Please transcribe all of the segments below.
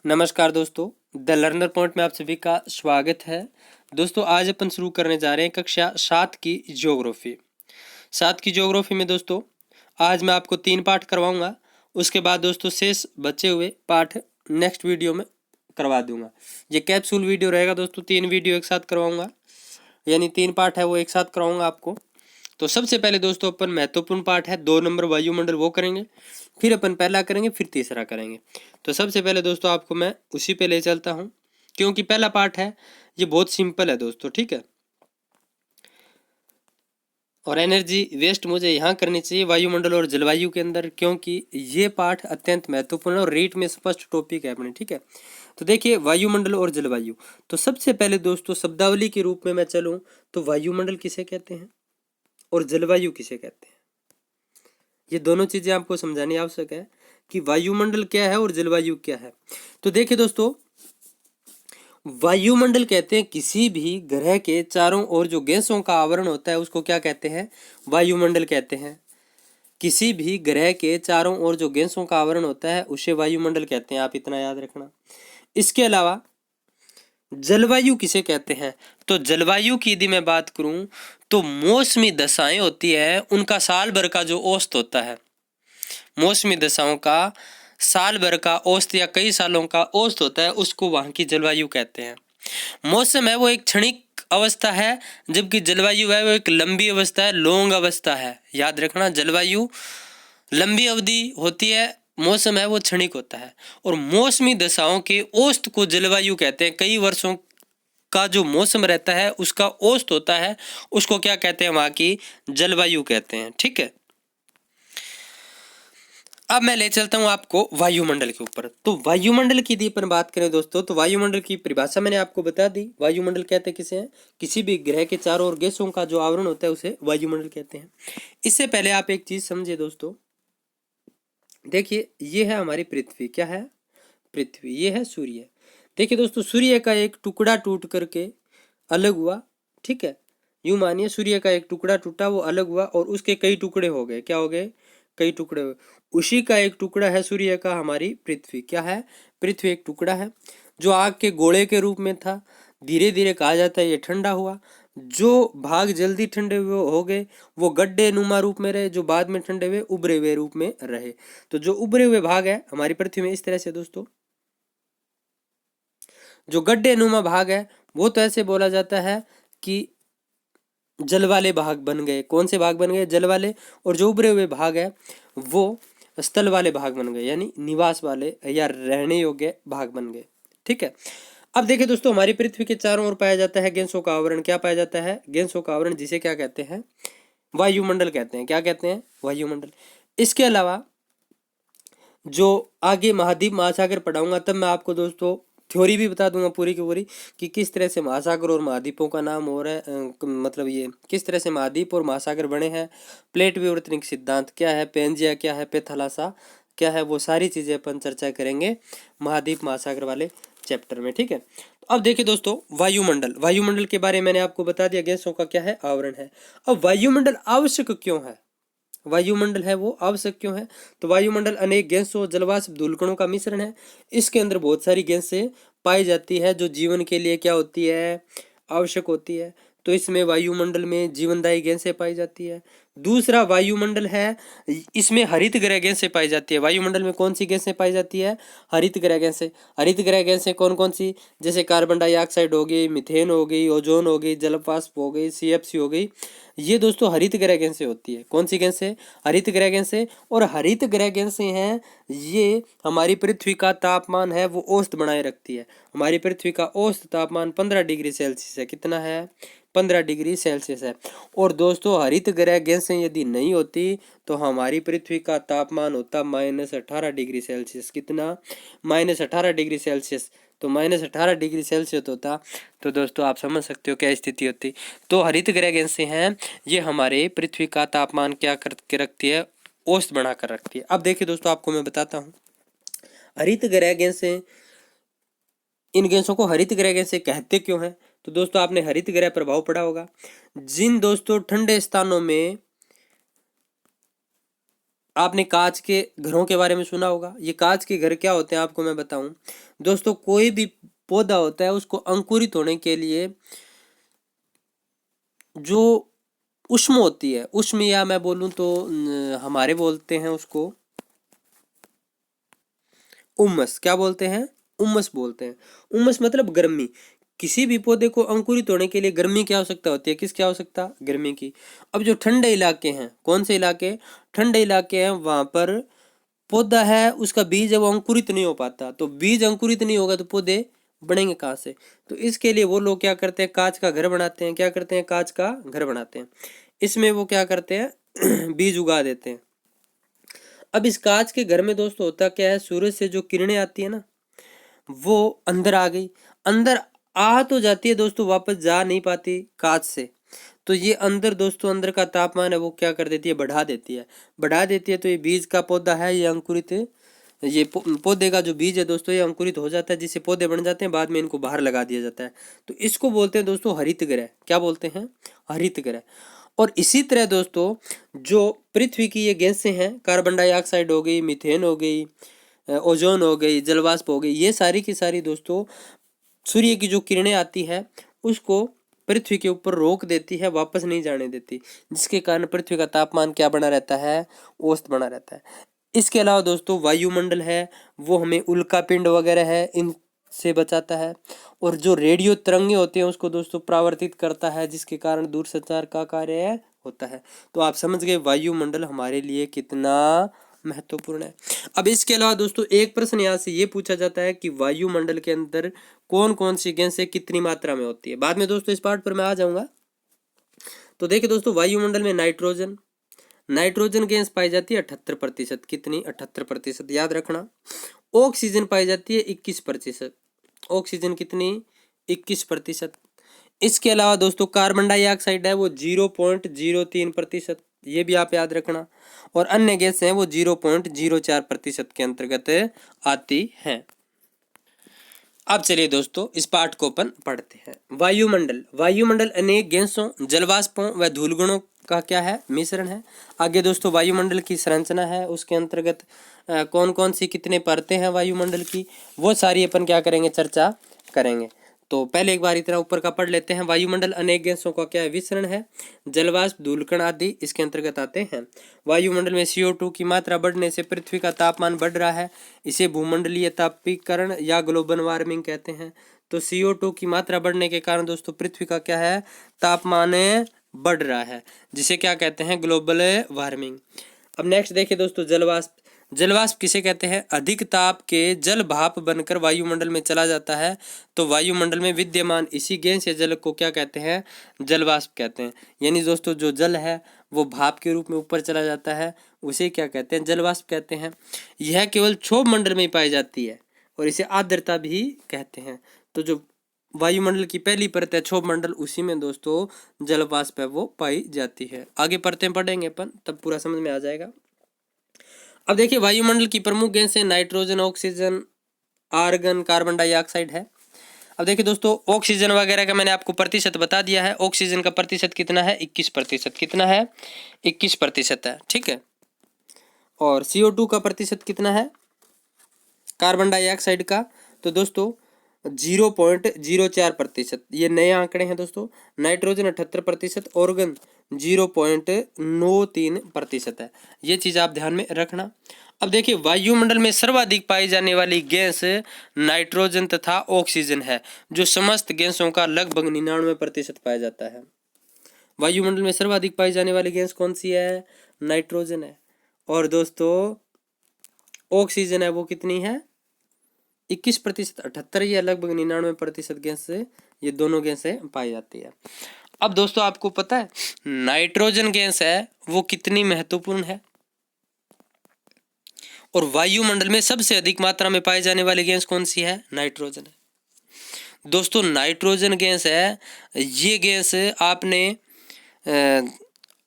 नमस्कार दोस्तों, the learner point में आप सभी का स्वागत है। दोस्तों आज अपन शुरू करने जा रहे हैं कक्षा 7 की ज्योग्राफी। 7 की ज्योग्राफी में दोस्तों आज मैं आपको 3 पाठ करवाऊंगा। उसके बाद दोस्तों शेष बचे हुए पाठ नेक्स्ट वीडियो में करवा दूंगा। ये कैप्सूल वीडियो रहेगा दोस्तों, 3 वीडियो एक साथ करवाऊंगा, यानी 3 पाठ है वो एक साथ करवाऊंगा आपको। तो सबसे पहले दोस्तों अपन महत्वपूर्ण पाठ है 2 नंबर वायुमंडल वो करेंगे, फिर अपन पहला करेंगे, फिर तीसरा करेंगे। तो सबसे पहले दोस्तों आपको मैं उसी पे ले चलता हूँ, क्योंकि पहला पार्ट है ये बहुत सिंपल है दोस्तों, ठीक है। और एनर्जी वेस्ट मुझे यहाँ करनी चाहिए वायुमंडल और जलवायु के अंदर, क्योंकि ये पाठ अत्यंत महत्वपूर्ण और रीट में स्पष्ट टॉपिक है अपने, ठीक है। तो देखिए वायुमंडल और जलवायु, तो सबसे पहले दोस्तों शब्दावली के रूप में मैं चलूँ तो वायुमंडल किसे कहते हैं और जलवायु किसे कहते हैं, ये दोनों चीजें आपको समझानी आवश्यक है कि वायुमंडल क्या है और जलवायु क्या है। तो देखिए दोस्तों, वायुमंडल कहते हैं किसी भी ग्रह के चारों ओर जो गैसों का आवरण होता है उसको क्या कहते हैं, वायुमंडल कहते हैं। किसी भी ग्रह के चारों ओर जो गैसों का आवरण होता है उसे वायुमंडल कहते हैं, आप इतना याद रखना। इसके अलावा जलवायु किसे कहते हैं, तो जलवायु की यदि मैं बात करूं तो मौसमी दशाएं होती है, उनका साल भर का जो औसत होता है, मौसमी दशाओं का साल भर का औसत या कई सालों का औसत होता है, उसको वहां की जलवायु कहते हैं। मौसम है वो एक क्षणिक अवस्था है, जबकि जलवायु है वो एक लंबी अवस्था है, लॉन्ग अवस्था है। याद रखना, जलवायु लंबी अवधि होती है, मौसम है वो क्षणिक होता है। और मौसमी दशाओं के औसत को जलवायु कहते हैं। कई वर्षों का जो मौसम रहता है उसका औसत होता है, उसको क्या कहते हैं, वहां की जलवायु कहते हैं, ठीक है। अब मैं ले चलता हूं आपको वायुमंडल के ऊपर। तो वायुमंडल की यदि अपन बात करें दोस्तों, तो वायुमंडल की परिभाषा मैंने आपको बता दी। वायुमंडल कहते हैं किसे हैं, किसी भी ग्रह के चारों ओर गैसों का जो आवरण होता है उसे वायुमंडल कहते हैं। इससे पहले आप एक चीज समझे दोस्तों, देखिए ये है हमारी पृथ्वी, क्या है, पृथ्वी, ये है सूर्य। देखिए दोस्तों, सूर्य का एक टुकड़ा टूट करके अलग हुआ, ठीक है। यूं मानिए सूर्य का एक टुकड़ा टूटा, वो अलग हुआ और उसके कई टुकड़े हो गए, क्या हो गए, कई टुकड़े हुए। उसी का एक टुकड़ा है सूर्य का हमारी पृथ्वी, क्या है, पृथ्वी एक टुकड़ा है जो आग के गोले के रूप में था। धीरे धीरे कहा जाता है ये ठंडा हुआ, जो भाग जल्दी ठंडे हुए हो गए वो गड्ढे नुमा रूप में रहे, जो बाद में ठंडे हुए उभरे हुए रूप में रहे। तो जो उभरे हुए भाग है हमारी पृथ्वी में इस तरह से दोस्तों, जो गड्ढे नुमा भाग है वो तो ऐसे बोला जाता है कि जल वाले भाग बन गए। कौन से भाग बन गए, जल वाले। और जो उभरे हुए भाग है वो स्थल वाले भाग बन गए, यानी निवास वाले या रहने योग्य भाग बन गए, ठीक है। अब देखिए दोस्तों, हमारी पृथ्वी के चारों ओर पाया जाता है गैसों का आवरण। क्या पाया जाता है, गैसों का आवरण, जिसे क्या कहते हैं, वायुमंडल कहते हैं। क्या कहते हैं, वायुमंडल। इसके अलावा जो आगे महाद्वीप महासागर पढ़ाऊंगा तब मैं आपको दोस्तों थ्योरी भी बता दूंगा पूरी की पूरी, कि किस तरह से महासागर और महाद्वीपों का नाम हो रहा है, मतलब ये किस तरह से महाद्वीप और महासागर बने हैं, प्लेट विवर्तनिक सिद्धांत क्या है, पेंजिया क्या है, पेथालासा क्या है, वो सारी चीजें अपन चर्चा करेंगे महाद्वीप महासागर वाले चैप्टर में, ठीक है। तो अब देखिए दोस्तों, वायुमंडल, वायुमंडल के बारे में मैंने आपको बता दिया, गैसों का क्या है, आवरण है। अब वायुमंडल आवश्यक क्यों है, वायुमंडल है वो आवश्यक क्यों है, तो वायुमंडल अनेक गैसों जलवाष्प धूलकणों का मिश्रण है। इसके अंदर बहुत सारी गैसें पाई जाती है जो जीवन के लिए क्या होती है, आवश्यक होती है। तो इसमें वायुमंडल में जीवनदायी गैसें पाई जाती है। दूसरा वायुमंडल है, इसमें हरित गृह गैसें पाई जाती है। वायुमंडल में कौन सी गैसें पाई जाती है, हरित गृह गैसें। हरित गृह गैसें कौन कौन सी, जैसे कार्बन डाइऑक्साइड हो गई, मीथेन हो गई, ओजोन हो गई, जलवाष्प हो गई, सीएफसी हो गई। ये दोस्तों हरित गृह गैसें होती है। कौन सी गैसें, हरित गृह गैसें। और हरित गृह गैसें हैं ये हमारी पृथ्वी का तापमान है वो औसत बनाए रखती है। हमारी पृथ्वी का औसत तापमान 15 डिग्री सेल्सियस है। कितना है, 15 डिग्री सेल्सियस है। और दोस्तों हरित गृह गैसें यदि नहीं होती तो हमारी पृथ्वी का तापमान होता -18 डिग्री सेल्सियस। कितना, -18 डिग्री सेल्सियस। तो -18 डिग्री सेल्सियस होता तो दोस्तों आप समझ सकते हो क्या स्थिति होती। तो हरित गृह गैसें हैं ये हमारे पृथ्वी का तापमान क्या करके रखती है, औसत बना कर रखती है। अब देखिए दोस्तों, आपको मैं बताता हूँ हरित गृह गैसें, इन गैसों को हरित गृह गैसें कहते क्यों हैं। तो दोस्तों आपने हरित गृह प्रभाव पढ़ा होगा। जिन दोस्तों ठंडे स्थानों में आपने कांच के घरों के बारे में सुना होगा। ये कांच के घर क्या होते हैं आपको मैं बताऊं दोस्तों। कोई भी पौधा होता है उसको अंकुरित होने के लिए जो उष्म होती है, उष्म या मैं बोलूं तो हमारे बोलते हैं उसको उमस। क्या बोलते हैं? उमस बोलते हैं। उमस मतलब गर्मी। किसी भी पौधे को अंकुरित होने के लिए गर्मी की आवश्यकता होती है। किसकी आवश्यकता? गर्मी की। अब जो ठंडे इलाके हैं, कौन से इलाके? ठंडे इलाके हैं, वहां पर पौधा है उसका बीज है वो अंकुरित नहीं हो पाता। तो बीज अंकुरित नहीं होगा तो पौधे बढ़ेंगे कहाँ से? तो इसके लिए वो लोग क्या करते हैं? कांच का घर बनाते हैं। क्या करते हैं? कांच का घर बनाते हैं। इसमें वो क्या करते हैं? बीज उगा देते हैं। अब इस कांच के घर में दोस्तों होता क्या है, सूरज से जो किरणें आती है ना, वो अंदर आ गई। अंदर आ तो जाती है दोस्तों, वापस जा नहीं पाती कांच से। तो ये अंदर दोस्तों, अंदर का तापमान है वो क्या कर देती है? बढ़ा देती है। बढ़ा देती है तो ये बीज का पौधा है, ये अंकुरित, ये पौधे का जो बीज है दोस्तों ये अंकुरित हो जाता है, जिससे पौधे बन जाते हैं। बाद में इनको बाहर लगा दिया जाता है। तो इसको बोलते हैं दोस्तों हरित गृह। क्या बोलते हैं? हरित गृह। और इसी तरह दोस्तों जो पृथ्वी की ये गैसें हैं, कार्बन डाइऑक्साइड हो गई, मीथेन हो गई, ओजोन हो गई, जलवाष्प हो गई, ये सारी की सारी दोस्तों सूर्य की जो किरणें आती है उसको पृथ्वी के ऊपर रोक देती है, वापस नहीं जाने देती, जिसके कारण पृथ्वी का तापमान क्या बना रहता है? औसत बना रहता है। इसके अलावा दोस्तों वायुमंडल है वो हमें उल्का पिंड वगैरह है इन से बचाता है। और जो रेडियो तरंगे होती हैं उसको दोस्तों परावर्तित करता है, जिसके कारण दूरसंचार का कार्य होता है। तो आप समझ गए वायुमंडल हमारे लिए कितना महत्वपूर्ण है। अब इसके अलावा दोस्तों एक प्रश्न यहाँ से ये पूछा जाता है कि वायुमंडल के अंदर कौन कौन सी गैसें कितनी मात्रा में होती है। बाद में दोस्तों इस पार्ट पर मैं आ जाऊंगा। तो देखिए दोस्तों वायुमंडल में नाइट्रोजन, नाइट्रोजन गैस पाई जाती है 78%। कितनी? 78%, याद रखना। ऑक्सीजन पाई जाती है 21%। ऑक्सीजन कितनी? 21%। इसके अलावा दोस्तों कार्बन डाइऑक्साइड है वो 0.03%, ये भी आप याद रखना। और अन्य गैस हैं वो 0.04% के अंतर्गत आती हैं। अब चलिए दोस्तों इस पाठ को अपन पढ़ते हैं। वायुमंडल, वायुमंडल अनेक गैसों, जलवाष्पों व धूलकणों का क्या है? मिश्रण है। आगे दोस्तों वायुमंडल की संरचना है, उसके अंतर्गत कौन कौन सी कितने परतें हैं वायुमंडल की, वो सारी अपन क्या करेंगे? चर्चा करेंगे। तो पहले एक बार इतना ऊपर का पढ़ लेते हैं। वायुमंडल अनेक गैसों का क्या है? मिश्रण है। जलवाष्प, धूलकण आदि इसके अंतर्गत आते हैं। वायुमंडल में CO2 की मात्रा बढ़ने से पृथ्वी का तापमान बढ़ रहा है। इसे भूमंडलीय तापीकरण या ग्लोबल वार्मिंग कहते हैं। तो CO2 की मात्रा बढ़ने के कारण दोस्तों पृथ्वी का क्या है? तापमान बढ़ रहा है, जिसे क्या कहते हैं? Global warming. अब नेक्स्ट देखिए दोस्तों जलवाष्प। जलवाष्प किसे कहते हैं? अधिक ताप के जल भाप बनकर वायुमंडल में चला जाता है। तो वायुमंडल में विद्यमान इसी गैस या जल को क्या कहते हैं? जलवाष्प कहते हैं। यानी दोस्तों जो जल है वो भाप के रूप में ऊपर चला जाता है, उसे क्या कहते हैं? जलवाष्प कहते हैं। यह केवल क्षोभ मंडल में पाई जाती है और इसे आर्द्रता भी कहते हैं। तो जो वायुमंडल की पहली परत है क्षोभ मंडल, उसी में दोस्तों जलवाष्प है वो पाई जाती है। आगे परतें पढ़ेंगे अपन, तब पूरा समझ में आ जाएगा। अब देखिए वायुमंडल की प्रमुख गैसें nitrogen, oxygen, argon, carbon dioxide है। अब देखिए दोस्तों ऑक्सीजन वगैरह का मैंने आपको प्रतिशत बता दिया है। ऑक्सीजन का प्रतिशत कितना है? 21%। कितना है? 21% है, ठीक है। और CO2 का प्रतिशत कितना है कार्बन डाइऑक्साइड का? तो दोस्तों 0.04%। ये नए आंकड़े हैं दोस्तों। नाइट्रोजन 78%, ऑर्गन 0.93% है। ये चीज आप ध्यान में रखना। अब देखिए वायुमंडल में सर्वाधिक पाई जाने वाली गैस नाइट्रोजन तथा ऑक्सीजन है, जो समस्त गैसों का लगभग 99% पाया जाता है। वायुमंडल में सर्वाधिक पाई जाने वाली गैस कौन सी है? नाइट्रोजन है। और दोस्तों ऑक्सीजन है वो कितनी है? 21%। 78 या लगभग 99% गैस से ये दोनों गैसें पाई जाती है। अब दोस्तों आपको पता है नाइट्रोजन गैस है वो कितनी महत्वपूर्ण है? और वायुमंडल में सबसे अधिक मात्रा में पाई जाने वाली गैस कौन सी है? नाइट्रोजन है। दोस्तों नाइट्रोजन गैस है, ये गैस आपने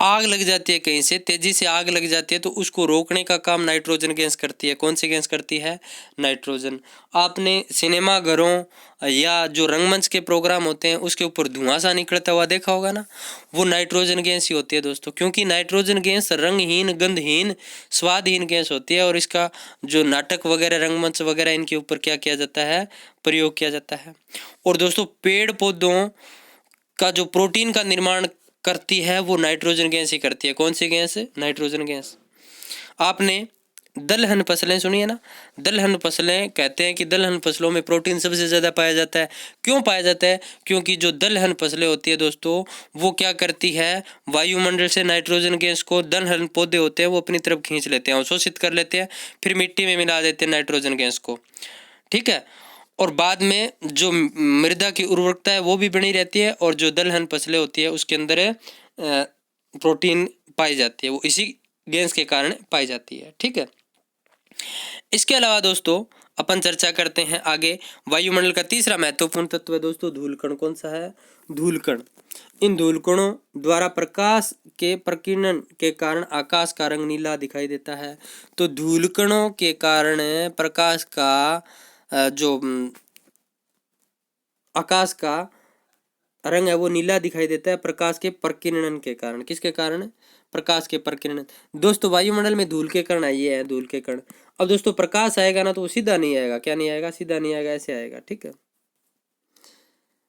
आग लग जाती है, कहीं से तेजी से आग लग जाती है, तो उसको रोकने का काम नाइट्रोजन गैस करती है। कौन सी गैस करती है? नाइट्रोजन। आपने सिनेमा घरों या जो रंगमंच के प्रोग्राम होते हैं उसके ऊपर धुआं सा निकलता हुआ देखा होगा ना, वो नाइट्रोजन गैस ही होती है दोस्तों। क्योंकि नाइट्रोजन गैस रंगहीन, गंधहीन, स्वादहीन गैस होती है, और इसका जो नाटक वगैरह, रंगमंच वगैरह, इनके ऊपर क्या किया जाता है? प्रयोग किया जाता है। और दोस्तों पेड़ पौधों का जो प्रोटीन का निर्माण करती है वो नाइट्रोजन गैस ही करती है। कौन सी गैस? Nitrogen gas. आपने दलहन फसलें सुनी है ना? दलहन फसलें कहते हैं कि दलहन फसलों में प्रोटीन सबसे ज़्यादा पाया जाता है। क्यों पाया जाता है? क्योंकि जो दलहन फसलें होती है दोस्तों, वो क्या करती है? वायुमंडल से नाइट्रोजन गैस को दलहन पौधे होते हैं वो अपनी तरफ खींच लेते हैं, अवशोषित कर लेते हैं, फिर मिट्टी में मिला देते हैं नाइट्रोजन गैस को। ठीक है। और बाद में जो मृदा की उर्वरकता है वो भी बनी रहती है, और जो दलहन फसलें होती है उसके अंदर प्रोटीन पाई जाती है, वो इसी गैस के कारण पाई जाती है। ठीक है। इसके अलावा दोस्तों अपन चर्चा करते हैं आगे। वायुमंडल का तीसरा महत्वपूर्ण तत्व है दोस्तों धूलकण। कौन सा है? धूलकण। इन धूलकणों द्वारा प्रकाश के प्रकीर्णन के कारण आकाश का रंग नीला दिखाई देता है। तो धूलकणों के कारण प्रकाश का जो आकाश का रंग है वो नीला दिखाई देता है, प्रकाश के प्रकीर्णन के कारण। किसके कारण? प्रकाश के प्रकीर्णन। दोस्तों वायुमंडल में धूल के कण ये है, धूल के कण। अब दोस्तों प्रकाश आएगा ना तो वो सीधा नहीं आएगा। क्या नहीं आएगा? सीधा नहीं आएगा, ऐसे आएगा। ठीक है।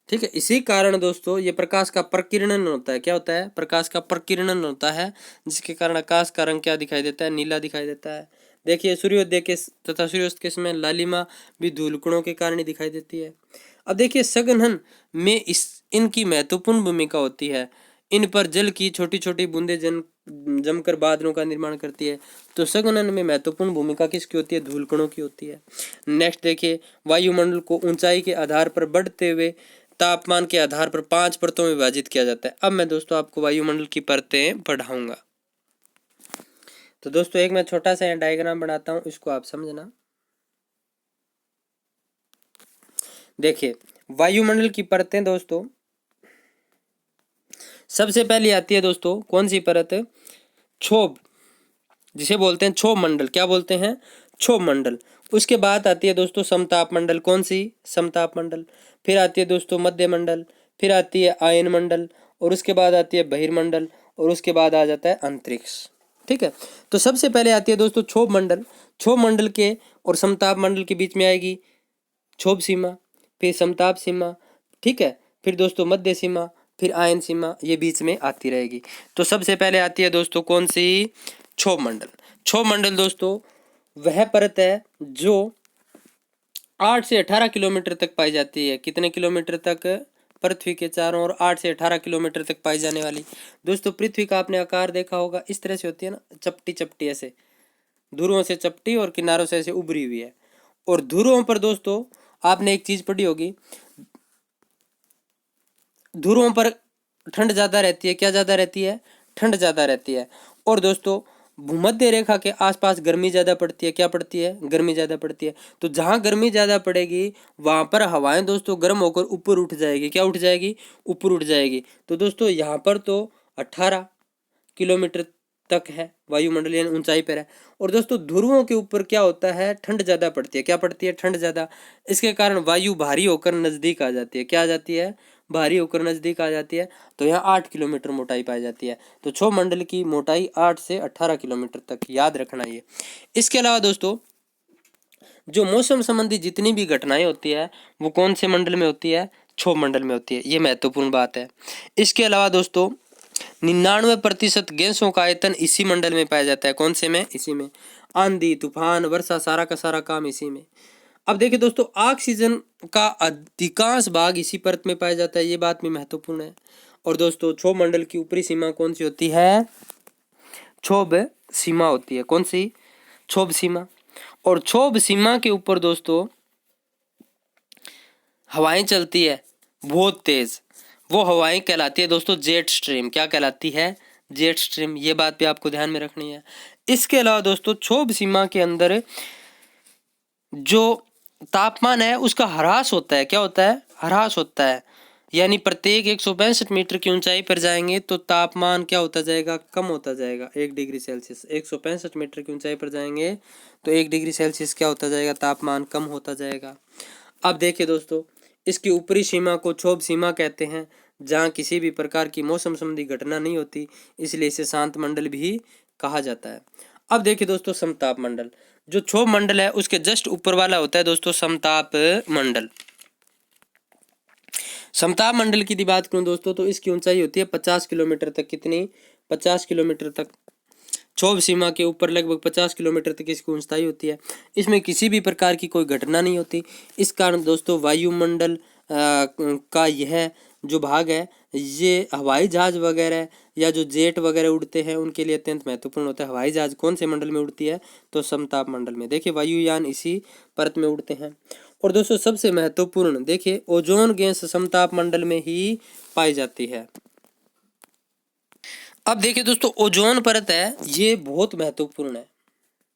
ठीक है। इसी कारण दोस्तों ये प्रकाश का प्रकीर्णन होता है। क्या होता है? प्रकाश का प्रकीर्णन होता है, जिसके कारण आकाश का रंग क्या दिखाई देता है? नीला दिखाई देता है। देखिए सूर्योदय के तथा सूर्यास्त के समय लालिमा भी धूलकणों के कारण ही दिखाई देती है। अब देखिए संघनन में इनकी महत्वपूर्ण भूमिका होती है। इन पर जल की छोटी छोटी बूंदें जमकर बादलों का निर्माण करती है। तो संघनन में महत्वपूर्ण भूमिका किसकी होती है? धूलकणों की होती है। नेक्स्ट देखिए, वायुमंडल को ऊंचाई के आधार पर बढ़ते हुए तापमान के आधार पर 5 परतों में विभाजित किया जाता है। अब मैं दोस्तों आपको वायुमंडल की परतें पढ़ाऊंगा। तो दोस्तों एक मैं छोटा सा डायग्राम बनाता हूं, इसको आप समझना। देखिए वायुमंडल की परतें दोस्तों, सबसे पहले आती है दोस्तों कौन सी परत? क्षोभ, जिसे बोलते हैं क्षोभ मंडल। क्या बोलते हैं? क्षोभ मंडल। उसके बाद आती है दोस्तों समताप मंडल। कौन सी? समताप मंडल। फिर आती है दोस्तों मध्य मंडल, फिर आती है आयन मंडल, और उसके बाद आती है बहिर्मंडल, और उसके बाद आ जाता है अंतरिक्ष। ठीक है। तो सबसे पहले आती है दोस्तों क्षोभ मंडल। क्षोभ मंडल के और समताप मंडल के बीच में आएगी क्षोभ सीमा, फिर समताप सीमा। ठीक है। फिर दोस्तों मध्य सीमा, फिर आयन सीमा, ये बीच में आती रहेगी। तो सबसे पहले आती है दोस्तों कौन सी? क्षोभ मंडल। क्षोभ मंडल दोस्तों वह परत है जो 8 से 18 किलोमीटर तक पाई जाती है। कितने किलोमीटर तक? पृथ्वी के चारों ओर 8 से 18 किलोमीटर तक पाई जाने वाली। दोस्तों पृथ्वी का आपने आकार देखा होगा, इस तरह से होती है ना, चपटी चपटी ऐसे, ध्रुवों से चपटी और किनारों से ऐसे उभरी हुई है। और ध्रुवों पर दोस्तों आपने एक चीज पढ़ी होगी, ध्रुवों पर ठंड ज्यादा रहती है। क्या ज्यादा रहती है? ठंड ज्यादा रहती है। और दोस्तों भूमध्य रेखा के आसपास गर्मी ज्यादा पड़ती है। क्या पड़ती है? गर्मी ज्यादा पड़ती है। तो जहां गर्मी ज्यादा पड़ेगी वहां पर हवाएं दोस्तों गर्म होकर ऊपर उठ जाएगी। क्या उठ जाएगी? ऊपर उठ जाएगी। तो दोस्तों यहाँ पर तो 18 किलोमीटर तक है वायुमंडल, यानी ऊंचाई पर है। और दोस्तों ध्रुवों के ऊपर क्या होता है? ठंड ज्यादा पड़ती है। क्या पड़ती है? ठंड ज्यादा। इसके कारण वायु भारी होकर नजदीक आ जाती है। क्या आ जाती है? भारी होकर नजदीक आ जाती है। तो यहाँ 8 किलोमीटर मोटाई पाई जाती है। तो क्षोभ मंडल की मोटाई 8 से 18 किलोमीटर तक, याद रखना ये। इसके अलावा दोस्तों जो मौसम संबंधी जितनी भी घटनाएं होती है वो कौन से मंडल में होती है? क्षोभ मंडल में होती है। ये महत्वपूर्ण बात है। इसके अलावा दोस्तों 99% गैसों का आयतन इसी मंडल में पाया जाता है। कौन से में? इसी में। आंधी तूफान वर्षा सारा का सारा काम इसी में। अब देखिए दोस्तों ऑक्सीजन का अधिकांश भाग इसी परत में पाया जाता है। ये बात भी महत्वपूर्ण है। और दोस्तों क्षोभ मंडल की ऊपरी सीमा कौन सी होती है? क्षोभ सीमा होती है। कौन सी? क्षोभ सीमा। और क्षोभ सीमा के ऊपर दोस्तों हवाएं चलती है बहुत तेज, वो हवाएं कहलाती है दोस्तों जेट स्ट्रीम। क्या कहलाती है? Jet stream. ये बात भी आपको ध्यान में रखनी है। इसके अलावा दोस्तों क्षोभ सीमा के अंदर जो तापमान है उसका ह्रास होता है। क्या होता है? ह्रास होता है। यानी प्रत्येक 165 मीटर की ऊंचाई पर जाएंगे तो तापमान क्या होता जाएगा, कम होता जाएगा 1 डिग्री सेल्सियस। 165 मीटर की ऊंचाई पर जाएंगे तो 1 डिग्री सेल्सियस क्या होता जाएगा, तापमान कम होता जाएगा। अब देखिए दोस्तों, इसकी ऊपरी सीमा को क्षोभ सीमा कहते हैं, जहाँ किसी भी प्रकार की मौसम संबंधी घटना नहीं होती, इसलिए इसे शांत मंडल भी कहा जाता है। अब देखिए दोस्तों, समताप मंडल, जो क्षोभ मंडल है उसके जस्ट ऊपर वाला होता है दोस्तों समताप मंडल। समताप मंडल की बात करूं दोस्तों तो इसकी ऊंचाई होती है 50 किलोमीटर तक। कितनी? 50 किलोमीटर तक। क्षोभ सीमा के ऊपर लगभग 50 किलोमीटर तक इसकी ऊंचाई होती है। इसमें किसी भी प्रकार की कोई घटना नहीं होती। इस कारण दोस्तों वायुमंडल का यह जो भाग है, ये हवाई जहाज वगैरह या जो जेट वगैरह उड़ते हैं उनके लिए अत्यंत महत्वपूर्ण होता है। हवाई जहाज कौन से मंडल में उड़ती है, तो समताप मंडल में। देखिए वायुयान इसी परत में उड़ते हैं। और दोस्तों सबसे महत्वपूर्ण देखिए, ओजोन गैस समताप मंडल में ही पाई जाती है। अब देखिए दोस्तों, ओजोन परत है ये बहुत महत्वपूर्ण है।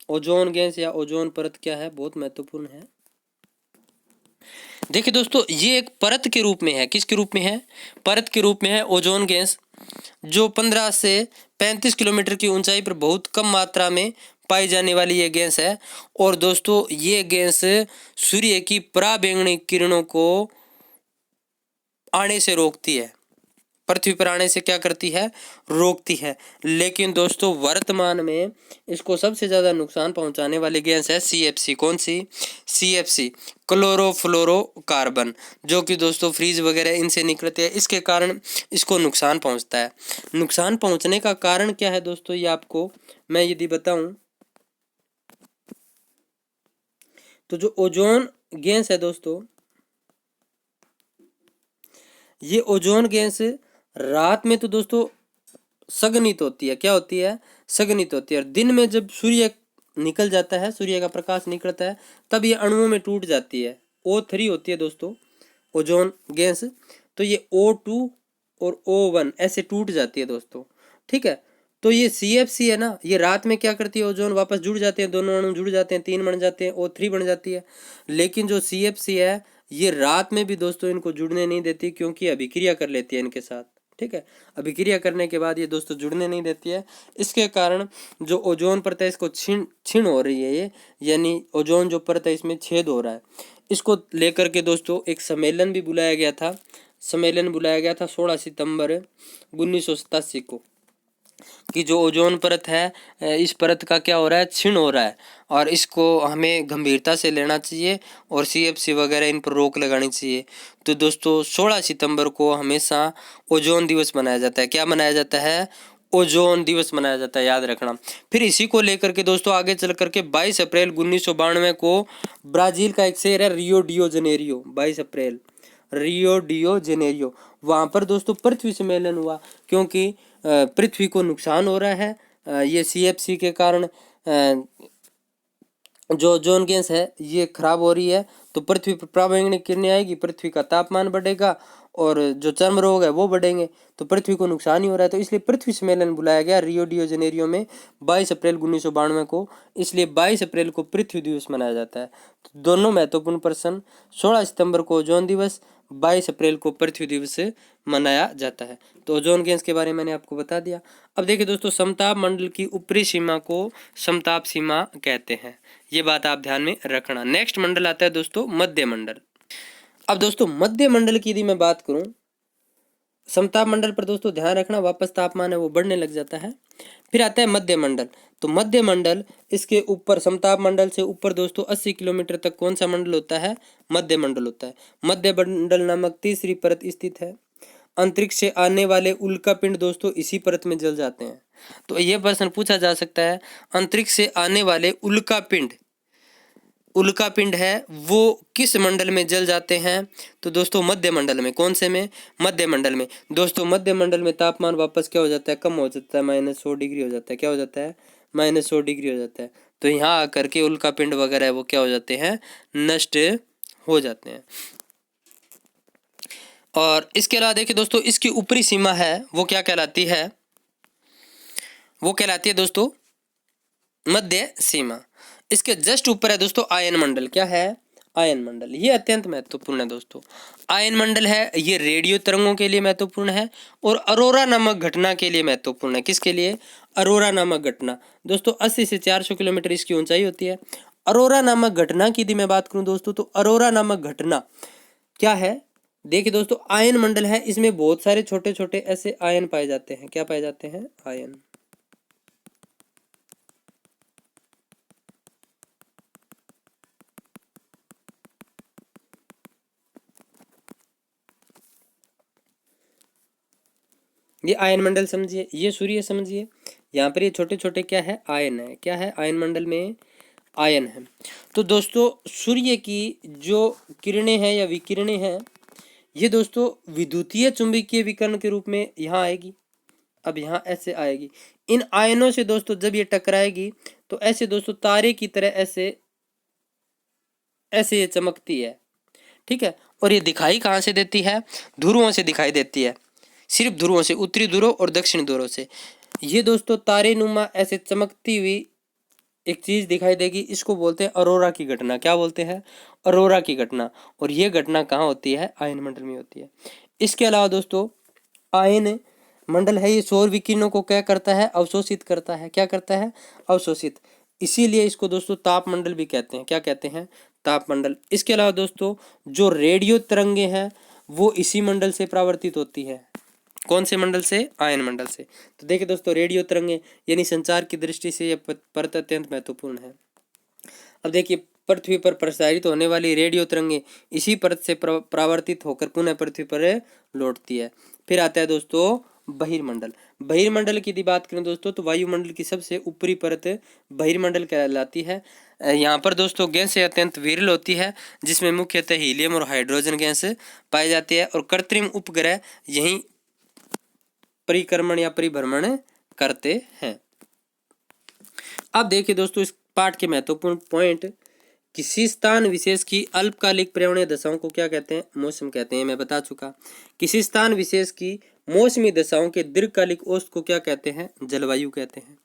ओजोन गैस या ओजोन परत क्या है, बहुत महत्वपूर्ण है। देखिए दोस्तों, ये एक परत के रूप में है। किसके रूप में है? परत के रूप में है ओजोन गैस, जो 15 से 35 किलोमीटर की ऊंचाई पर बहुत कम मात्रा में पाई जाने वाली ये गैस है। और दोस्तों ये गैस सूर्य की पराबैंगनी किरणों को आने से रोकती है, पृथ्वी पर आने से क्या करती है, रोकती है। लेकिन दोस्तों वर्तमान में इसको सबसे ज्यादा नुकसान पहुंचाने वाली गैस है CFC। कौन सी? CFC, क्लोरोफ्लोरोकार्बन, जो कि दोस्तों फ्रीज वगैरह इनसे निकलते हैं। इसके कारण इसको नुकसान पहुंचता है। नुकसान पहुंचने का कारण क्या है दोस्तों, ये आपको मैं यदि बताऊं तो जो ओजोन गैस है दोस्तों, ये ओजोन गैस रात में तो दोस्तों सघनित होती है। क्या होती है? सघनित होती है। और दिन में जब सूर्य निकल जाता है, सूर्य का प्रकाश निकलता है, तब ये अणुओं में टूट जाती है। O3 होती है दोस्तों ओजोन गैस, तो ये O2 और O1 ऐसे टूट जाती है दोस्तों। ठीक है, तो ये CFC है ना, ये रात में क्या करती है, ओजोन वापस जुड़ जाते हैं, दोनों अणु जुड़ जाते हैं, 3 बन जाते हैं, O3 बन जाती है। लेकिन जो CFC है ये रात में भी दोस्तों इनको जुड़ने नहीं देती, क्योंकि अभिक्रिया कर लेती है इनके साथ। ठीक है, अभिक्रिया करने के बाद ये दोस्तों जुड़ने नहीं देती है। इसके कारण जो ओजोन परत है इसको छीण हो रही है ये, यानी ओजोन जो परत है इसमें छेद हो रहा है। इसको लेकर के दोस्तों एक सम्मेलन भी बुलाया गया था। सम्मेलन बुलाया गया था 16 सितंबर 1987 को, कि जो ओजोन परत है इस परत का क्या हो रहा है, क्षीण हो रहा है, और इसको हमें गंभीरता से लेना चाहिए और CFC वगैरह इन पर रोक लगानी चाहिए। तो दोस्तों 16 सितंबर को हमेशा ओजोन दिवस मनाया जाता है। क्या मनाया जाता है? ओजोन दिवस मनाया जाता है, याद रखना। फिर इसी को लेकर के दोस्तों आगे चल करके 22 अप्रैल 1992 को ब्राजील का एक शहर है रियो डियो जनेरियो, 22 अप्रैल रियो डियो जेनेरियो, वहाँ पर दोस्तों पृथ्वी सम्मेलन हुआ। क्योंकि पृथ्वी को नुकसान हो रहा है ये CFC के कारण, जो ओजोन गैस है ये खराब हो रही है, तो पृथ्वी पर पराबैंगनी किरणें आएगी, पृथ्वी का तापमान बढ़ेगा और जो चर्म रोग है वो बढ़ेंगे, तो पृथ्वी को नुकसान ही हो रहा है। तो इसलिए पृथ्वी सम्मेलन बुलाया गया रियो डियो जनेरियो में 22 अप्रैल 1992 को। इसलिए 22 अप्रैल को पृथ्वी दिवस मनाया जाता है। तो दोनों महत्वपूर्ण प्रश्न, 16 सितंबर को ओजोन दिवस, 22 अप्रैल को पृथ्वी दिवस मनाया जाता है। तो ओजोन गैस के बारे में मैंने आपको बता दिया। अब देखिए दोस्तों, समताप मंडल की ऊपरी सीमा को समताप सीमा कहते हैं, ये बात आप ध्यान में रखना। नेक्स्ट मंडल आता है दोस्तों मध्य मंडल। अब दोस्तों मध्य मंडल की यदि मैं बात करूं, समताप मंडल पर दोस्तों ध्यान रखना, वापस तापमान है वो बढ़ने लग जाता है। फिर आता है मध्य मंडल। तो मध्य मंडल, इसके ऊपर समताप मंडल से ऊपर दोस्तों 80 किलोमीटर तक कौन सा मंडल होता है? मध्य मंडल होता है। मध्य मंडल नामक तीसरी परत स्थित है। अंतरिक्ष से आने वाले उल्कापिंड दोस्तों इसी परत में जल जाते हैं। तो यह प्रश्न पूछा जा सकता है, अंतरिक्ष से आने वाले उल्कापिंड है वो किस मंडल में जल जाते हैं? तो दोस्तों मध्य मंडल में। कौन से में? मध्य मंडल में। दोस्तों मध्य मंडल में तापमान वापस क्या हो जाता है? कम हो जाता है, -100 डिग्री हो जाता है। क्या हो जाता है? -100 डिग्री हो जाता है। तो यहाँ आकर के उल्कापिंड वगैरह वो क्या हो जाते हैं? नष्ट हो जाते हैं। और इसके अलावा देखिए दोस्तों, इसकी ऊपरी सीमा है वो क्या कहलाती है? वो कहलाती है दोस्तों मध्य सीमा। इसके जस्ट ऊपर है दोस्तों आयन मंडल। क्या है? आयन मंडल, ये अत्यंत महत्वपूर्ण है दोस्तों। आयन मंडल है ये रेडियो तरंगों के लिए महत्वपूर्ण है और अरोरा नामक घटना के लिए महत्वपूर्ण है। किसके लिए? अरोरा नामक घटना। दोस्तों 80 से 400 किलोमीटर इसकी ऊंचाई होती है। अरोरा नामक घटना की यदि मैं बात करूं दोस्तों, तो अरोरा नामक घटना क्या है? देखिए दोस्तों, आयन मंडल है, इसमें बहुत सारे छोटे छोटे ऐसे आयन पाए जाते हैं। क्या पाए जाते हैं? आयन। ये आयन मंडल समझिए, ये सूर्य समझिए, यहाँ पर ये छोटे छोटे क्या है? आयन है। क्या है? आयन मंडल में आयन है। तो दोस्तों सूर्य की जो किरणें हैं या विकिरणें हैं, ये दोस्तों विद्युतीय चुंबकीय विकिरण के रूप में यहाँ आएगी। अब यहाँ ऐसे आएगी। इन आयनों से दोस्तों जब ये टकराएगी तो ऐसे दोस्तों तारे की तरह ऐसे ऐसे ये चमकती है। ठीक है, और ये दिखाई कहाँ से देती है? ध्रुवों से दिखाई देती है, सिर्फ ध्रुवों से, उत्तरी ध्रुव और दक्षिणी ध्रुव से। ये दोस्तों तारे नुमा ऐसे चमकती हुई एक चीज दिखाई देगी, इसको बोलते हैं अरोरा की घटना। क्या बोलते हैं? अरोरा की घटना। और ये घटना कहाँ होती है? आयन मंडल में होती है। इसके अलावा दोस्तों आयन मंडल है ये सौर विकिरणों को क्या करता है? अवशोषित करता है। क्या करता है? अवशोषित। इसीलिए इसको दोस्तों ताप मंडल भी कहते हैं। क्या कहते हैं? ताप मंडल। इसके अलावा दोस्तों जो रेडियो तरंगे हैं वो इसी मंडल से परावर्तित होती है। कौन से मंडल से? आयन मंडल से। तो देखिए दोस्तों रेडियो तरंगे यानी संचार की दृष्टि से यह परत अत्यंत महत्वपूर्ण है। अब देखिए पृथ्वी पर प्रसारित होने वाली रेडियो तरंगे इसी परत से परावर्तित होकर पुनः पृथ्वी पर लौटती है। फिर आता है दोस्तों बहिर्मंडल। बहिर्मंडल की यदि बात करें दोस्तों, तो वायुमंडल की सबसे ऊपरी परत बहिर्मंडल कहलाती है। यहाँ पर दोस्तों गैसें अत्यंत विरल होती है, जिसमें मुख्यतः हीलियम और हाइड्रोजन गैस पाई जाती है, और कृत्रिम उपग्रह यहीं परिक्रमण या परिभ्रमण करते हैं। अब देखिए दोस्तों इस पाठ के महत्वपूर्ण पॉइंट। किसी स्थान विशेष की अल्पकालिक पर्यावरणीय दशाओं को क्या कहते हैं? मौसम कहते हैं। मैं बता चुका। किसी स्थान विशेष की मौसमी दशाओं के दीर्घकालिक औसत को क्या कहते हैं? जलवायु कहते हैं।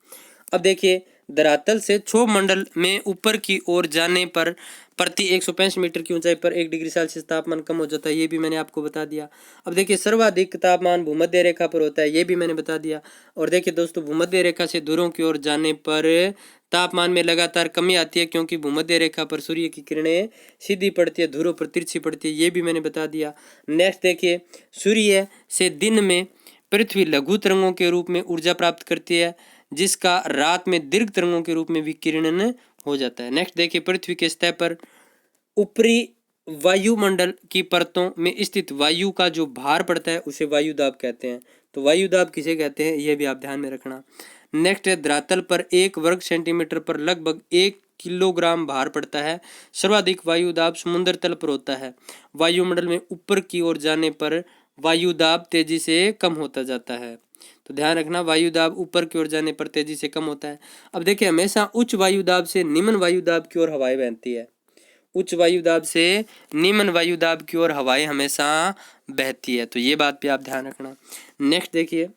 अब देखिए धरातल से क्षोभ मंडल में ऊपर की ओर जाने पर प्रति 165 मीटर की ऊंचाई पर 1 डिग्री सेल्सियस तापमान कम हो जाता है। ये भी मैंने आपको बता दिया। अब देखिए सर्वाधिक तापमान भूमध्य रेखा पर होता है। ये भी मैंने बता दिया। और देखिए दोस्तों भूमध्य रेखा से दूरों की ओर जाने पर तापमान में लगातार कमी आती है, क्योंकि भूमध्य रेखा पर सूर्य की किरणें सीधी पड़ती है, ध्रुव पर तिरछी पड़ती है। ये भी मैंने बता दिया। नेक्स्ट देखिए सूर्य से दिन में पृथ्वी लघु तरंगों के रूप में ऊर्जा प्राप्त करती है, जिसका रात में दीर्घ तरंगों के रूप में विकिरणन हो जाता है। नेक्स्ट देखिए पृथ्वी के सतह पर ऊपरी वायुमंडल की परतों में स्थित वायु का जो भार पड़ता है उसे वायुदाब कहते हैं। तो वायुदाब किसे कहते हैं यह भी आप ध्यान में रखना। नेक्स्ट है धरातल पर 1 वर्ग सेंटीमीटर पर लगभग 1 किलोग्राम भार पड़ता है। सर्वाधिक वायुदाब समुद्र तल पर होता है। वायुमंडल में ऊपर की ओर जाने पर वायुदाब तेजी से कम होता जाता है। तो ध्यान रखना वायुदाब ऊपर की ओर जाने पर तेजी से कम होता है। अब देखिए हमेशा उच्च वायुदाब से निम्न वायुदाब की ओर हवाएं बहती है। उच्च वायुदाब से निम्न वायुदाब की ओर हवाएं हमेशा बहती है। तो ये बात भी आप ध्यान रखना। नेक्स्ट देखिए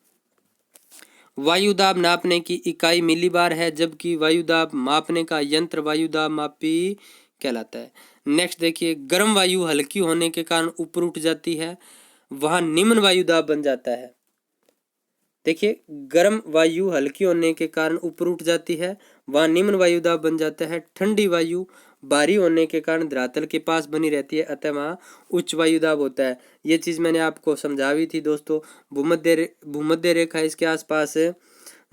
वायुदाब नापने की इकाई मिलीबार है, जबकि वायुदाब मापने का यंत्र वायुदाब मापी कहलाता है। नेक्स्ट देखिए गर्म वायु हल्की होने के कारण ऊपर उठ जाती है, वहां निम्न वायुदाब बन जाता है। देखिए गर्म वायु हल्की होने के कारण ऊपर उठ जाती है, वहां निम्न वायुदाब बन जाता है। ठंडी वायु भारी होने के कारण धरातल के पास बनी रहती है, अतः वहां उच्च वायुदाब होता है। ये चीज मैंने आपको समझाई थी दोस्तों। भूमध्य रेखा इसके आसपास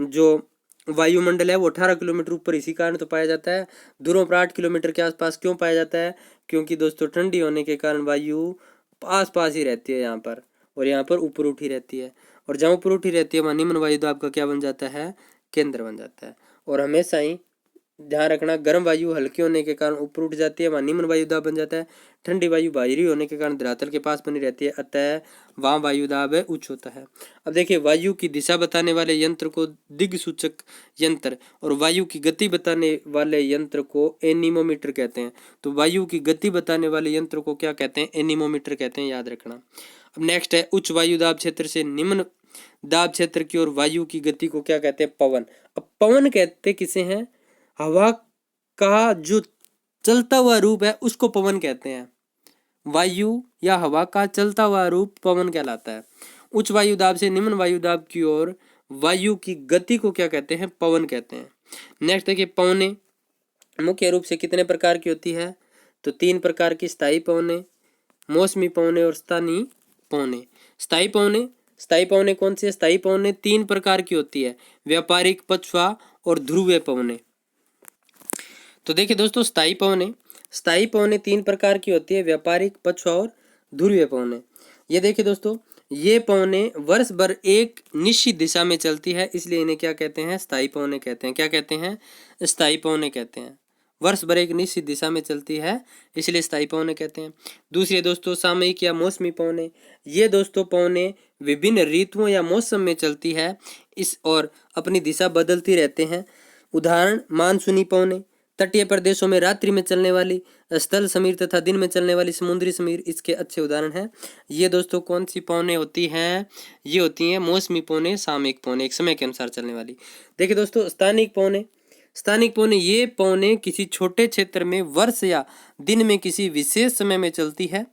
जो वायुमंडल है वो 18 किलोमीटर ऊपर इसी कारण तो पाया जाता है। ध्रुवों पर 8 किलोमीटर के आसपास क्यों पाया जाता है? क्योंकि दोस्तों ठंडी होने के कारण वायु आस पास ही रहती है यहाँ पर, और यहाँ पर ऊपर उठी रहती है, और जहाँ ऊपर उठी रहती है वहाँ निम्न वायुदाब का क्या बन जाता है? केंद्र बन जाता है। और हमेशा ही ध्यान रखना गर्म वायु हल्की होने के कारण ऊपर उठ जाती है, वहाँ निम्न वायुदाब बन जाता है। ठंडी वायु भारी होने के कारण धरातल के पास बनी रहती है, अतः वहाँ वायुदाब उच्च होता है। अब देखिए वायु की दिशा बताने वाले यंत्र को दिक्सूचक यंत्र और वायु की गति बताने वाले यंत्र को एनीमोमीटर कहते हैं। तो वायु की गति बताने वाले यंत्र को क्या कहते हैं? एनीमोमीटर कहते हैं, याद रखना। अब नेक्स्ट है उच्च वायुदाब क्षेत्र से निम्न दाब क्षेत्र की ओर वायु की गति को क्या कहते हैं? पवन। अब पवन कहते किसे हैं? हवा का जो चलता हुआ रूप है उसको पवन कहते हैं। वायु या हवा का चलता हुआ रूप पवन कहलाता है। उच्च वायु दाब से निम्न वायु दाब की ओर वायु की गति को क्या कहते हैं? पवन कहते हैं। नेक्स्ट देखिए, पवने मुख्य रूप से कितने प्रकार की होती है? तो 3 प्रकार की, स्थायी पवने, मौसमी पवने और स्थानीय पवने। स्थायी पवने कौन सी है? स्थायी पवने 3 प्रकार की होती है, व्यापारिक, पछुआ और ध्रुवीय पवने। तो देखिए दोस्तों, स्थायी पवने 3 प्रकार की होती है, व्यापारिक, पछुआ और ध्रुवीय पवने। ये देखिए दोस्तों, ये पवने वर्ष भर एक निश्चित दिशा में चलती है, इसलिए इन्हें क्या कहते हैं? स्थायी पवने कहते हैं। क्या कहते हैं? स्थायी पवने कहते हैं। वर्ष भर एक निश्चित दिशा में चलती है, इसलिए स्थायी पवने कहते हैं। दूसरी दोस्तों, सामयिक या मौसमी पवने। ये दोस्तों पवने विभिन्न ऋतुओं या मौसम में चलती है इस और अपनी दिशा बदलती रहते हैं। उदाहरण, मानसूनी पवने। तटीय प्रदेशों में रात्रि में चलने वाली, स्थल समीर तथा दिन में चलने वाली समुद्री समीर इसके अच्छे उदाहरण हैं। ये दोस्तों कौन सी पवने होती हैं? ये होती हैं मौसमी पवने, सामयिक पवने, एक समय के अनुसार चलने वाली। देखिए दोस्तों, स्थानिक पवने ये पवने किसी छोटे क्षेत्र में वर्ष या दिन में किसी विशेष समय में चलती है।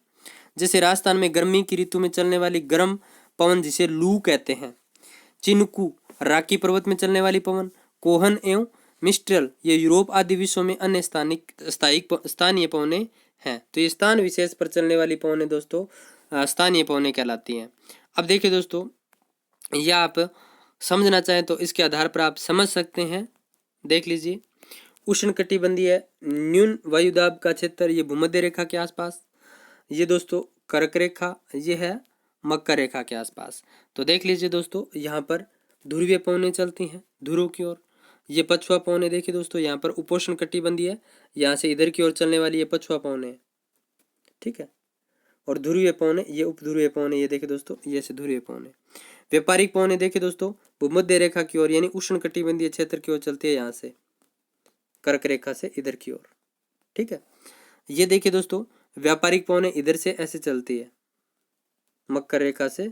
जैसे राजस्थान में गर्मी की ऋतु में चलने वाली गर्म पवन जिसे लू कहते हैं। चिनकू राकी पर्वत में चलने वाली पवन। कोहन एवं मिस्ट्रल ये यूरोप आदि विश्व में अन्य स्थानीय पवने हैं। तो ये स्थान विशेष पर चलने वाली पवने दोस्तों स्थानीय पवने कहलाती हैं। अब देखिए दोस्तों, यह आप समझना चाहें तो इसके आधार पर आप समझ सकते हैं। देख लीजिए, उष्णकटिबंधीय न्यून वायुदाब का क्षेत्र ये भूमध्य रेखा के आसपास, ये दोस्तों कर्क रेखा, ये है मकर रेखा के आसपास। तो देख लीजिए दोस्तों, यहाँ पर ध्रुवीय पवनें चलती हैं ध्रुवों की ओर। ये पछुआ पवनें देखिए दोस्तों, यहाँ पर उपोष्ण कटिबंधीय है, यहाँ से इधर की ओर चलने वाली ये पछुआ पवनें, ठीक है। और ध्रुवीय पवनें ये उपध्रुवीय पवनें, ये देखिए दोस्तों, ये से ध्रुवीय पवनें। व्यापारिक पवनें देखिए दोस्तों, भूमध्य रेखा की ओर यानी उष्ण कटिबंधीय क्षेत्र की ओर चलती है, यहाँ से कर्क रेखा से इधर की ओर, ठीक है। ये देखिए दोस्तों, व्यापारिक पवनें इधर से ऐसे चलती है मकर रेखा से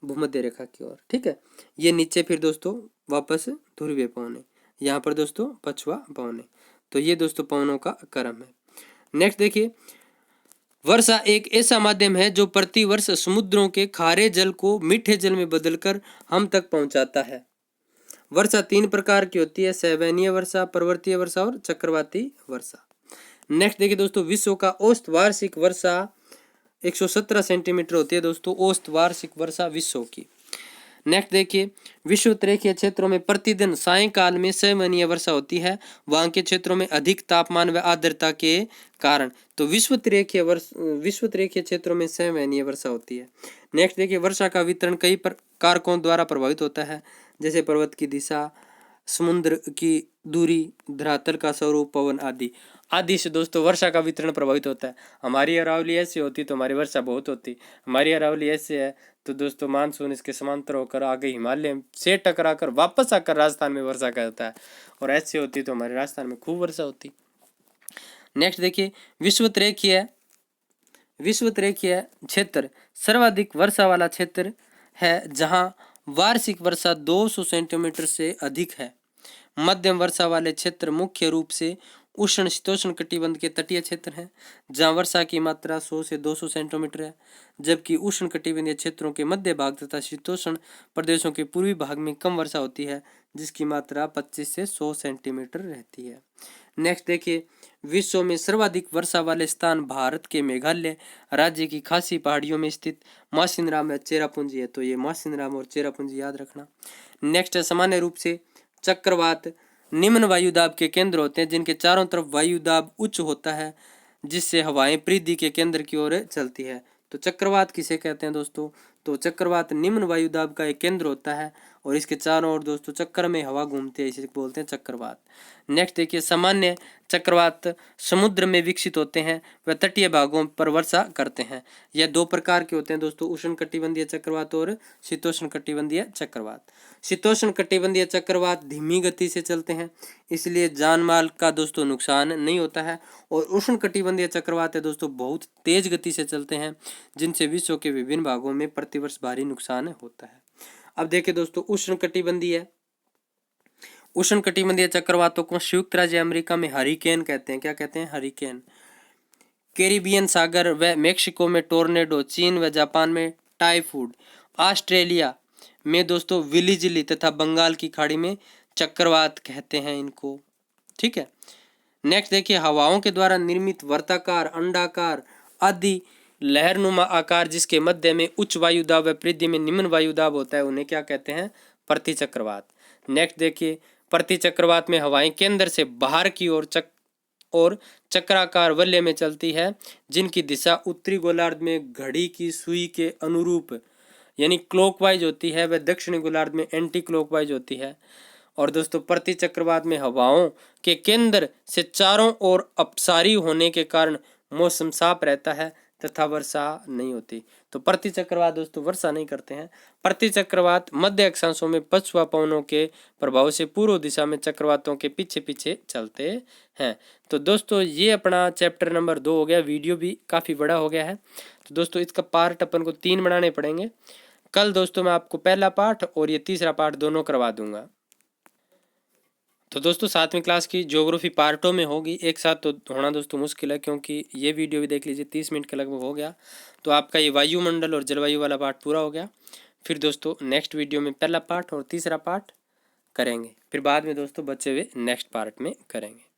भूमध्य रेखा की ओर, ठीक है। ये नीचे फिर दोस्तों वापस ध्रुवीय पवनें, यहाँ पर दोस्तों पछुआ पवनें। तो ये दोस्तों पवनों का क्रम है। नेक्स्ट देखिए, वर्षा एक ऐसा माध्यम है जो प्रतिवर्ष समुद्रों के खारे जल को मीठे जल में बदलकर हम तक पहुंचाता है। वर्षा 3 प्रकार की होती है, सैवनीय वर्षा, पर्वतीय वर्षा और चक्रवाती वर्षा। नेक्स्ट देखिए दोस्तों, विश्व का औसत वार्षिक वर्षा 117 सेंटीमीटर होती है दोस्तों, औसत वार्षिक वर्षा विश्व की। नेक्स्ट देखिए, विषुवतरेखीय क्षेत्रों में प्रतिदिन सायंकाल में सैवनीय वर्षा होती है, वहां के क्षेत्रों में अधिक तापमान व आर्द्रता के कारण। तो विषुवतरेखीय क्षेत्रों में सैवनीय वर्षा होती है। नेक्स्ट देखिए, वर्षा का वितरण कई कारकों द्वारा प्रभावित होता है, जैसे पर्वत की दिशा, समुद्र की दूरी, धरातल का स्वरूप, पवन आदि से दोस्तों वर्षा का वितरण प्रभावित होता है। हमारी अरावली ऐसी होती तो हमारी वर्षा बहुत होती। हमारी अरावली ऐसे है तो दोस्तों मानसून इसके समांतर होकर आगे हिमालय से टकराकर वापस आकर राजस्थान में वर्षा करता है, और ऐसी होती तो हमारे राजस्थान में खूब वर्षा होती। नेक्स्ट देखिए, विषुवतरेखीय क्षेत्र सर्वाधिक वर्षा वाला क्षेत्र है, जहां वार्षिक वर्षा 200 सेंटीमीटर से अधिक है। मध्यम वर्षा वाले क्षेत्र मुख्य रूप से उष्ण शीतोष्ण कटिबंध के तटीय क्षेत्र हैं, जहां वर्षा की मात्रा 100 से 200 सेंटीमीटर है, जबकि उष्ण कटिबंधीय क्षेत्रों के मध्य भाग तथा शीतोष्ण प्रदेशों के पूर्वी भाग में कम वर्षा होती है, जिसकी मात्रा 25 से 100 सेंटीमीटर रहती है। नेक्स्ट देखिए, विश्व में सर्वाधिक वर्षा वाले स्थान भारत के मेघालय राज्य की खासी पहाड़ियों में स्थित मासिनराम या चेरापूंजी है। तो ये मासिनराम और चेरापूंजी याद रखना। नेक्स्ट है, सामान्य रूप से चक्रवात निम्न वायुदाब के केंद्र होते हैं, जिनके चारों तरफ वायुदाब उच्च होता है, जिससे हवाएं परिधि के केंद्र की ओर चलती है। तो चक्रवात किसे कहते हैं दोस्तों? तो चक्रवात निम्न वायुदाब का एक केंद्र होता है और इसके चारों ओर दोस्तों चक्कर में हवा घूमती है, इसे बोलते हैं चक्रवात। नेक्स्ट देखिए, सामान्य चक्रवात समुद्र में विकसित होते हैं, वह तटीय भागों पर वर्षा करते हैं। यह 2 प्रकार के होते हैं दोस्तों, उष्ण कटिबंधीय चक्रवात और शीतोष्ण कटिबंधीय चक्रवात। शीतोष्ण कटिबंधीय चक्रवात धीमी गति से चलते हैं, इसलिए जान माल का दोस्तों नुकसान नहीं होता है, और उष्ण कटिबंधीय चक्रवात है दोस्तों बहुत तेज गति से चलते हैं, जिनसे विश्व के विभिन्न भागों में प्रतिवर्ष भारी नुकसान होता है। अब देखिए दोस्तों, उष्णकटिबंधीय चक्रवातों को संयुक्त राज्य अमेरिका में हरिकेन कहते हैं। क्या कहते हैं? हरिकेन। कैरिबियन सागर व मेक्सिको में टोर्नेडो, चीन व जापान में टाइफूड, ऑस्ट्रेलिया में दोस्तों विलिजिली तथा बंगाल की खाड़ी में चक्रवात कहते हैं इनको। ठीक है। नेक्स्ट देखिए, हवाओं के द्वारा निर्मित वर्ताकार, अंडाकार आदि लहरनुमा आकार जिसके मध्य में उच्च वायुदाब व परिधि में निम्न वायुदाब होता है, उन्हें क्या कहते हैं? प्रतिचक्रवात। नेक्स्ट देखिए, प्रतिचक्रवात में हवाएं केंद्र से बाहर की ओर चक्राकार वलय में चलती है, जिनकी दिशा उत्तरी गोलार्ध में घड़ी की सुई के अनुरूप यानी क्लॉकवाइज होती है व दक्षिणी गोलार्ध में एंटी क्लॉकवाइज होती है। और दोस्तों प्रतिचक्रवात में हवाओं के केंद्र से चारों ओर अपसारी होने के कारण मौसम साफ रहता है तथा वर्षा नहीं होती। तो प्रतिचक्रवात दोस्तों वर्षा नहीं करते हैं। प्रतिचक्रवात मध्य अक्षांशों में पछुआ पवनों के प्रभाव से पूर्व दिशा में चक्रवातों के पीछे पीछे चलते हैं। तो दोस्तों ये अपना चैप्टर नंबर 2 हो गया। वीडियो भी काफ़ी बड़ा हो गया है, तो दोस्तों इसका पार्ट अपन को 3 बनाने पड़ेंगे। कल दोस्तों मैं आपको पहला पार्ट और ये तीसरा पार्ट दोनों करवा दूंगा। तो दोस्तों 7वीं क्लास की ज्योग्राफी पार्टों में होगी, एक साथ तो होना दोस्तों मुश्किल है, क्योंकि ये वीडियो भी देख लीजिए 30 मिनट के लगभग हो गया। तो आपका ये वायुमंडल और जलवायु वाला पार्ट पूरा हो गया। फिर दोस्तों नेक्स्ट वीडियो में पहला पार्ट और तीसरा पार्ट करेंगे, फिर बाद में दोस्तों बचे हुए नेक्स्ट पार्ट में करेंगे।